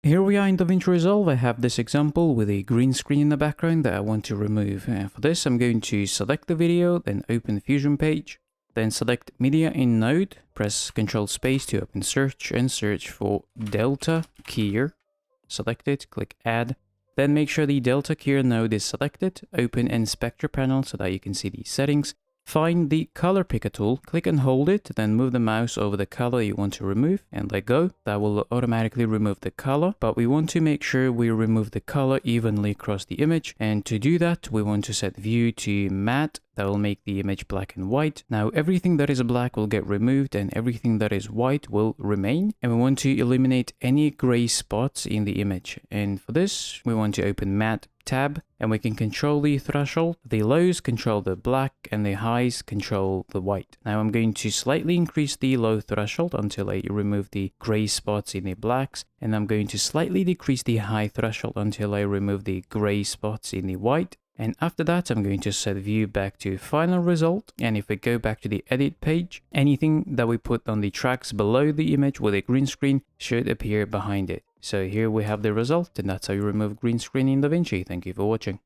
Here we are in Davinci Resolve. I have this example with a green screen in the background that I want to remove. For this, I'm going to select the video, then open the Fusion page, then select Media in Node, press Ctrl Space to open search and search for Delta Keyer. Select it, click Add. Then make sure the Delta Keyer node is selected. Open Inspector panel so that you can see the settings. Find the color picker tool, click and hold it, then move the mouse over the color you want to remove and let go. That will automatically remove the color, but we want to make sure we remove the color evenly across the image. And to do that, we want to set view to matte. That will make the image black and white. Now everything that is black will get removed and everything that is white will remain. And we want to eliminate any gray spots in the image. And for this, we want to open matte tab and we can control the threshold. The lows control the black and the highs control the white. Now I'm going to slightly increase the low threshold until I remove the gray spots in the blacks, and I'm going to slightly decrease the high threshold until I remove the gray spots in the white. And after that, I'm going to set view back to final result. And if we go back to the edit page, anything that we put on the tracks below the image with a green screen should appear behind it. So here we have the result, and that's how you remove green screen in Davinci. Thank you for watching.